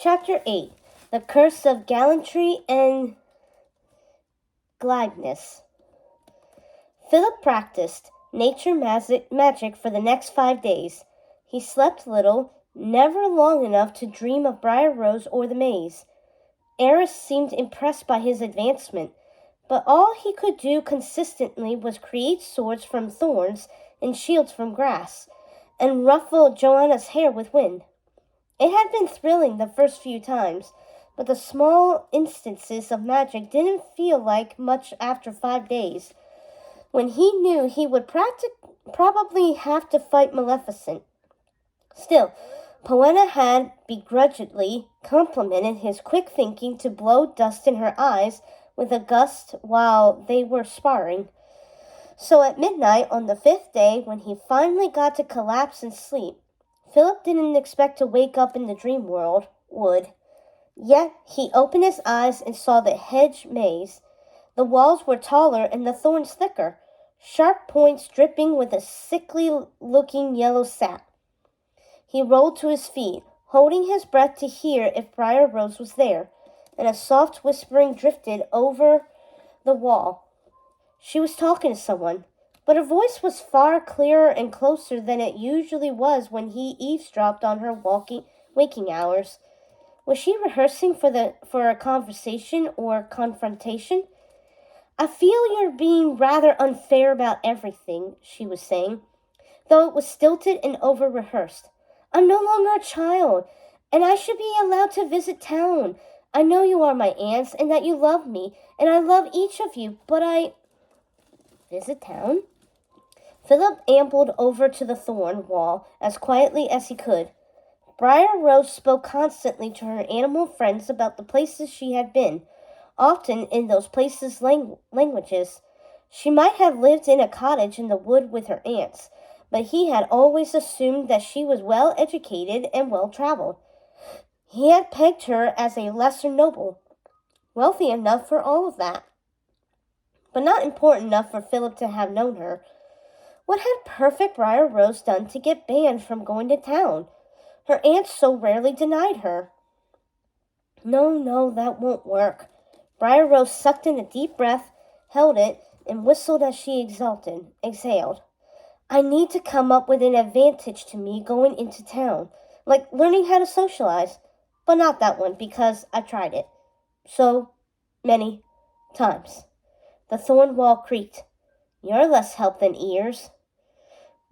Chapter 8. The Curse of Gallantry and Gladness. Philip practiced nature magic for the next 5 days. He slept little, never long enough to dream of Briar Rose or the maze. Eris seemed impressed by his advancement, but all he could do consistently was create swords from thorns and shields from grass, and ruffle Joanna's hair with wind. It had been thrilling the first few times, but the small instances of magic didn't feel like much after 5 days, when he knew he would probably have to fight Maleficent. Still, Poena had begrudgingly complimented his quick thinking to blow dust in her eyes with a gust while they were sparring. So at midnight on the 5th day, when he finally got to collapse and sleep, Philip didn't expect to wake up in the dream world, Yet he opened his eyes and saw the hedge maze. The walls were taller and the thorns thicker, sharp points dripping with a sickly-looking yellow sap. He rolled to his feet, holding his breath to hear if Briar Rose was there, and a soft whispering drifted over the wall. She was talking to someone, but her voice was far clearer and closer than it usually was when he eavesdropped on her waking hours. Was she rehearsing for a conversation or confrontation? "I feel you're being rather unfair about everything," she was saying, though it was stilted and over-rehearsed. "I'm no longer a child, and I should be allowed to visit town. I know you are my aunts and that you love me, and I love each of you, but I—" "Visit town?" Philip ambled over to the thorn wall as quietly as he could. Briar Rose spoke constantly to her animal friends about the places she had been, often in those places' languages. She might have lived in a cottage in the wood with her aunts, but he had always assumed that she was well-educated and well-traveled. He had pegged her as a lesser noble, wealthy enough for all of that, but not important enough for Philip to have known her. What had perfect Briar Rose done to get banned from going to town? Her aunts so rarely denied her. No, that won't work. Briar Rose sucked in a deep breath, held it, and whistled as she exhaled. "I need to come up with an advantage to me going into town, like learning how to socialize, but not that one because I tried it so many times." The thorn wall creaked. "You're less help than ears."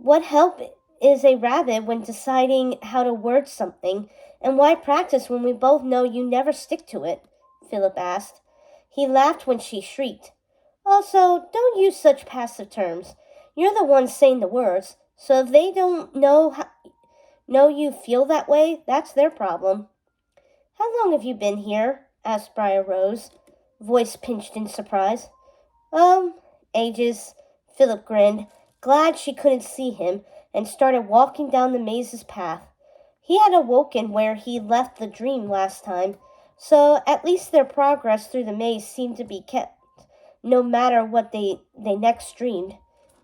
"What help is a rabbit when deciding how to word something, and why practice when we both know you never stick to it?" Philip asked. He laughed when she shrieked. "Also, don't use such passive terms. You're the one saying the words, so if they don't know you feel that way, that's their problem." "How long have you been here?" asked Briar Rose, voice pinched in surprise. Ages," Philip grinned, glad she couldn't see him, and started walking down the maze's path. He had awoken where he left the dream last time, so at least their progress through the maze seemed to be kept, no matter what they next dreamed.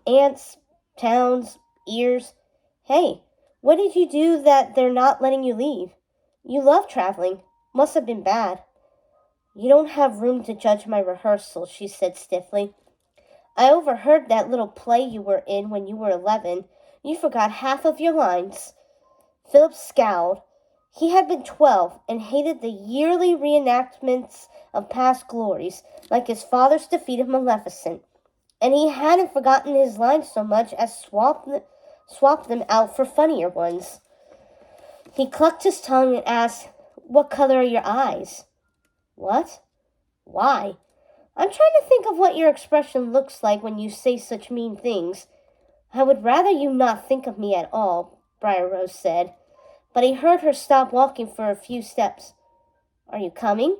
Ants, towns, ears. Hey, what did you do that they're not letting you leave? You love traveling. Must have been bad." "You don't have room to judge my rehearsal," she said stiffly. "I overheard that little play you were in when you were 11. You forgot half of your lines." Philip scowled. He had been 12 and hated the yearly reenactments of past glories, like his father's defeat of Maleficent, and he hadn't forgotten his lines so much as swapped them out for funnier ones. He clucked his tongue and asked, "What color are your eyes?" "What? Why?" "I'm trying to think of what your expression looks like when you say such mean things." "I would rather you not think of me at all," Briar Rose said, but he heard her stop walking for a few steps. "Are you coming?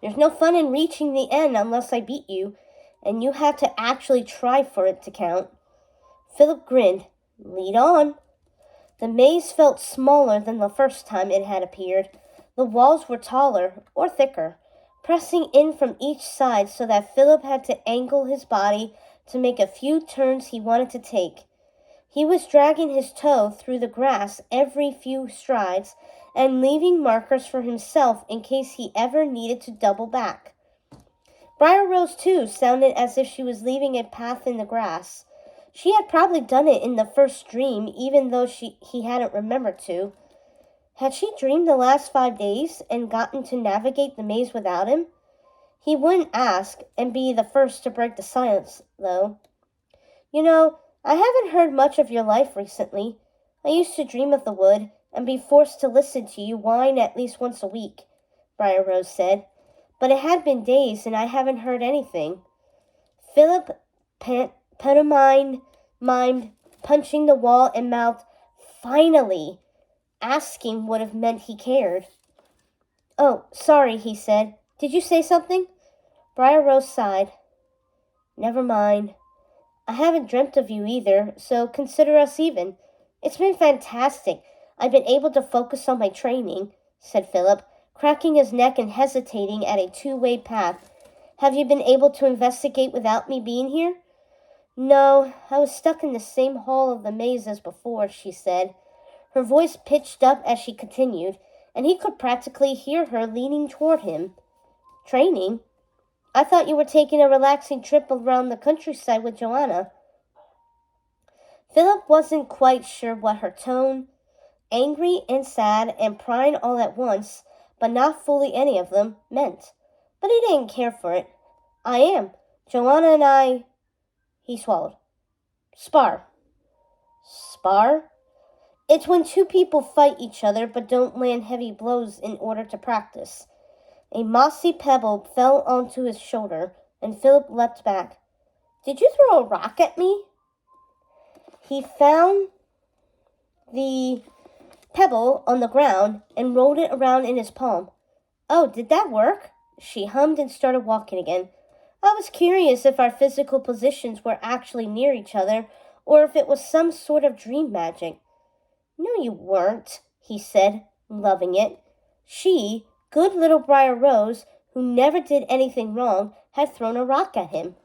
There's no fun in reaching the end unless I beat you, and you have to actually try for it to count." Philip grinned. "Lead on." The maze felt smaller than the first time it had appeared. The walls were taller, or thicker, pressing in from each side so that Philip had to angle his body to make a few turns he wanted to take. He was dragging his toe through the grass every few strides and leaving markers for himself in case he ever needed to double back. Briar Rose, too, sounded as if she was leaving a path in the grass. She had probably done it in the first dream, even though he hadn't remembered to. Had she dreamed the last 5 days and gotten to navigate the maze without him? He wouldn't ask and be the first to break the silence, though. You know, I haven't heard much of your life recently. I used to dream of the wood and be forced to listen to you whine at least once a week, Briar Rose said. But it had been days and I haven't heard anything. Philip pantomimed, punching the wall and mouthed, "Finally!" Asking would have meant he cared. "Oh, sorry," he said. "Did you say something?" Briar Rose sighed. "Never mind. I haven't dreamt of you either, so consider us even. It's been fantastic. I've been able to focus on my training," said Philip, cracking his neck and hesitating at a two-way path. "Have you been able to investigate without me being here?" "No, I was stuck in the same hall of the maze as before," she said. Her voice pitched up as she continued, and he could practically hear her leaning toward him. "Training? I thought you were taking a relaxing trip around the countryside with Joanna." Philip wasn't quite sure what her tone, angry and sad and prying all at once, but not fully any of them, meant. But he didn't care for it. "I am. Joanna and I—" He swallowed. "Spar." "Spar?" It's when two people fight each other but don't land heavy blows in order to practice. A mossy pebble fell onto his shoulder, and Philip leapt back. "Did you throw a rock at me?" He found the pebble on the ground and rolled it around in his palm. "Oh, did that work?" She hummed and started walking again. "I was curious if our physical positions were actually near each other, or if it was some sort of dream magic." "No, you weren't," he said, loving it. She, good little Briar Rose, who never did anything wrong, had thrown a rock at him.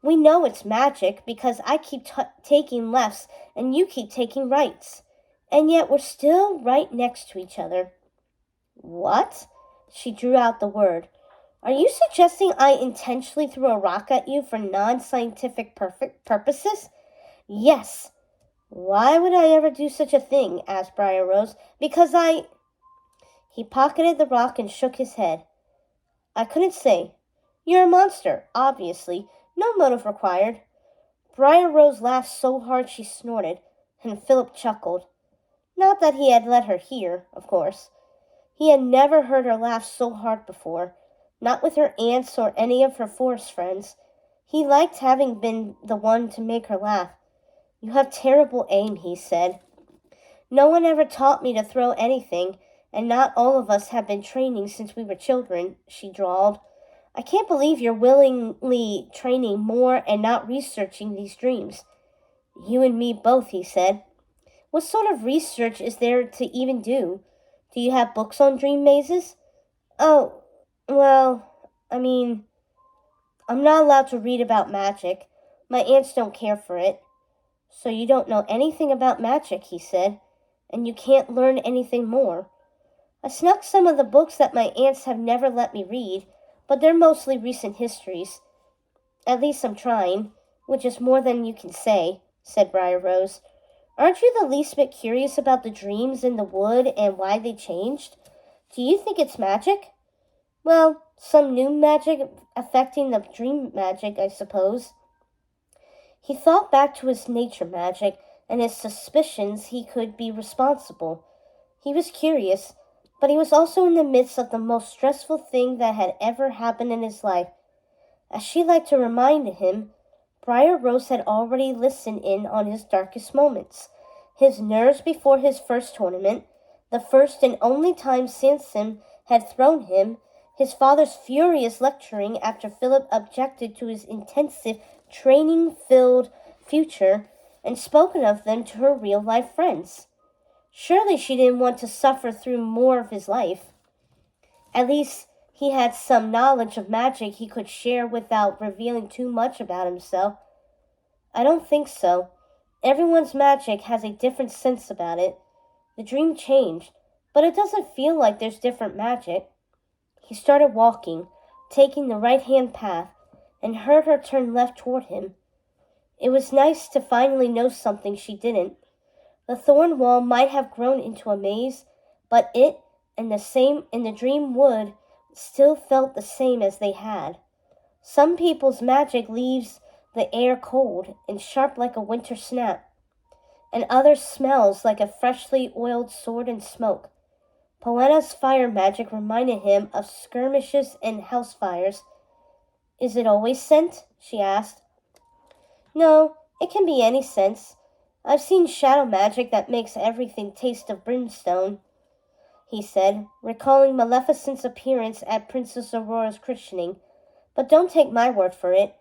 "We know it's magic because I keep taking lefts and you keep taking rights. And yet we're still right next to each other." "What?" She drew out the word. "Are you suggesting I intentionally threw a rock at you for non-scientific purposes?" "Yes." "Why would I ever do such a thing?" asked Briar Rose. "Because I—" He pocketed the rock and shook his head. "I couldn't say. You're a monster, obviously. No motive required." Briar Rose laughed so hard she snorted, and Philip chuckled. Not that he had let her hear, of course. He had never heard her laugh so hard before, not with her aunts or any of her forest friends. He liked having been the one to make her laugh. "You have terrible aim," he said. "No one ever taught me to throw anything, and not all of us have been training since we were children," she drawled. "I can't believe you're willingly training more and not researching these dreams." "You and me both," he said. "What sort of research is there to even do? Do you have books on dream mazes?" "Oh, well, I'm not allowed to read about magic. My aunts don't care for it." "So you don't know anything about magic," he said, "and you can't learn anything more." "I snuck some of the books that my aunts have never let me read, but they're mostly recent histories. At least I'm trying, which is more than you can say," said Briar Rose. "Aren't you the least bit curious about the dreams in the wood and why they changed? Do you think it's magic?" "Well, some new magic affecting the dream magic, I suppose." He thought back to his nature magic and his suspicions he could be responsible. He was curious, but he was also in the midst of the most stressful thing that had ever happened in his life. As she liked to remind him, Briar Rose had already listened in on his darkest moments. His nerves before his first tournament, the first and only time Sanson had thrown him, his father's furious lecturing after Philip objected to his intensive training-filled future and spoken of them to her real-life friends. Surely she didn't want to suffer through more of his life. At least he had some knowledge of magic he could share without revealing too much about himself. "I don't think so. Everyone's magic has a different sense about it. The dream changed, but it doesn't feel like there's different magic. He started walking, taking the right-hand path, and heard her turn left toward him. It was nice to finally know something she didn't. The thorn wall might have grown into a maze, but it and the dream wood still felt the same as they had. Some people's magic leaves the air cold and sharp like a winter snap, and others smells like a freshly oiled sword and smoke. Poena's fire magic reminded him of skirmishes and house fires. Is it always scent? She asked. No, it can be any sense. I've seen shadow magic that makes everything taste of brimstone, he said, recalling Maleficent's appearance at Princess Aurora's christening. But don't take my word for it.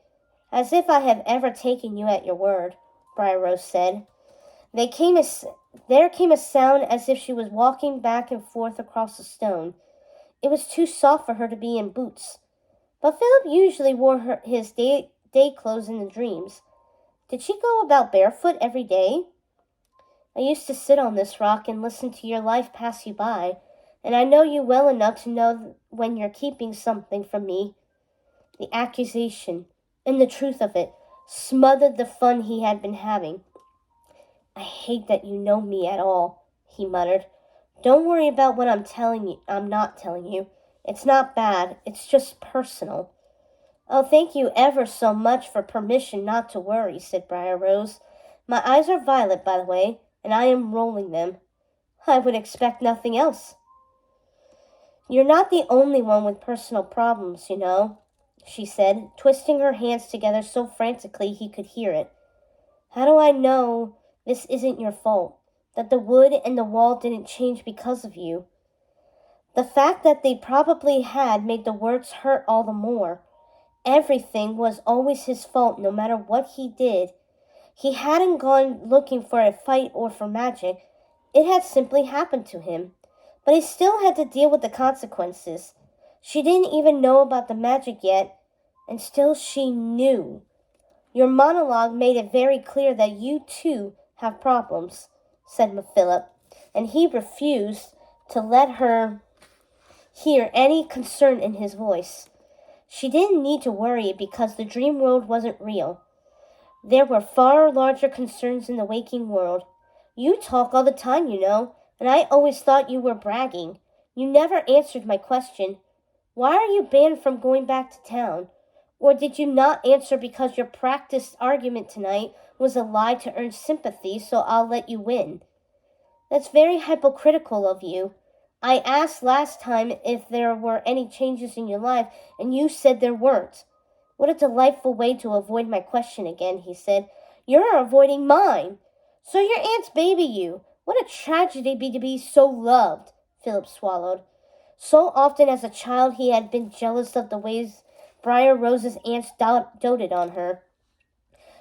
As if I have ever taken you at your word, Briar-Rose said. There came a sound as if she was walking back and forth across the stone. It was too soft for her to be in boots. But Philip usually wore his day clothes in the dreams. Did she go about barefoot every day? I used to sit on this rock and listen to your life pass you by, and I know you well enough to know when you're keeping something from me. The accusation and the truth of it smothered the fun he had been having. I hate that you know me at all, he muttered. Don't worry about what I'm not telling you. It's not bad, it's just personal. Oh, thank you ever so much for permission not to worry, said Briar-Rose. My eyes are violet, by the way, and I am rolling them. I would expect nothing else. You're not the only one with personal problems, you know, she said, twisting her hands together so frantically he could hear it. How do I know this isn't your fault, that the wood and the wall didn't change because of you? The fact that they probably had made the words hurt all the more. Everything was always his fault, no matter what he did. He hadn't gone looking for a fight or for magic. It had simply happened to him. But he still had to deal with the consequences. She didn't even know about the magic yet, and still she knew. Your monologue made it very clear that you, too, have problems, said Philip, and he refused to let her hear any concern in his voice. She didn't need to worry because the dream world wasn't real. There were far larger concerns in the waking world. You talk all the time, you know, and I always thought you were bragging. You never answered my question. Why are you banned from going back to town? Or did you not answer because your practiced argument tonight was a lie to earn sympathy, so I'll let you win? That's very hypocritical of you. I asked last time if there were any changes in your life, and you said there weren't. What a delightful way to avoid my question again, he said. You're avoiding mine. So your aunt's baby you. What a tragedy to be so loved, Philip swallowed. So often as a child he had been jealous of the ways Briar-Rose's aunts doted on her.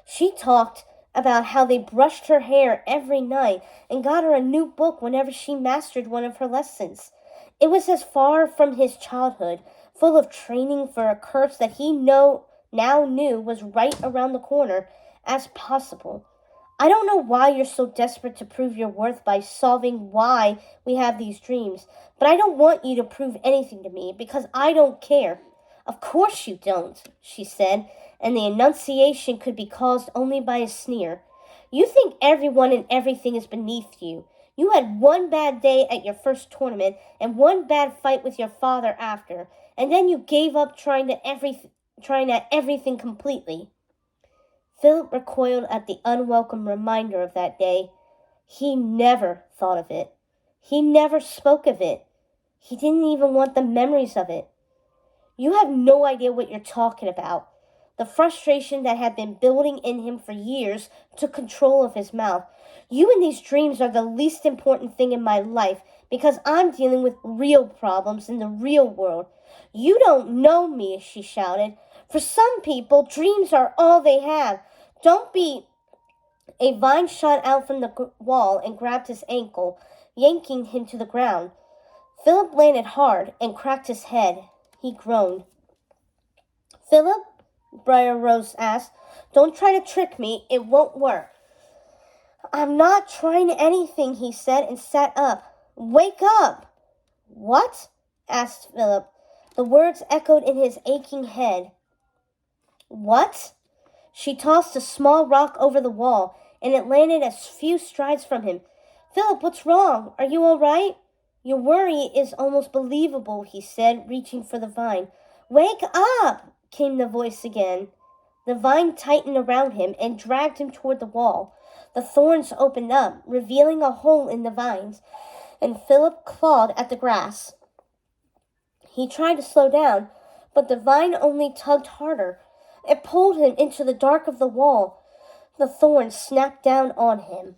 She talked about how they brushed her hair every night and got her a new book whenever she mastered one of her lessons. It was as far from his childhood, full of training for a curse that he now knew was right around the corner, as possible. I don't know why you're so desperate to prove your worth by solving why we have these dreams, but I don't want you to prove anything to me because I don't care. Of course you don't, she said, and the enunciation could be caused only by a sneer. You think everyone and everything is beneath you. You had one bad day at your first tournament and one bad fight with your father after, and then you gave up trying at everything completely. Philip recoiled at the unwelcome reminder of that day. He never thought of it. He never spoke of it. He didn't even want the memories of it. You have no idea what you're talking about. The frustration that had been building in him for years took control of his mouth. You and these dreams are the least important thing in my life because I'm dealing with real problems in the real world. You don't know me, she shouted. For some people, dreams are all they have. Don't be... A vine shot out from the wall and grabbed his ankle, yanking him to the ground. Philip landed hard and cracked his head. He groaned. Philip? Briar-Rose asked. Don't try to trick me. It won't work. I'm not trying anything, he said, and sat up. Wake up! What? Asked Philip. The words echoed in his aching head. What? She tossed a small rock over the wall, and it landed a few strides from him. Philip, what's wrong? Are you all right? Your worry is almost believable, he said, reaching for the vine. Wake up! Came the voice again. The vine tightened around him and dragged him toward the wall. The thorns opened up, revealing a hole in the vines, and Philip clawed at the grass. He tried to slow down, but the vine only tugged harder. It pulled him into the dark of the wall. The thorns snapped down on him.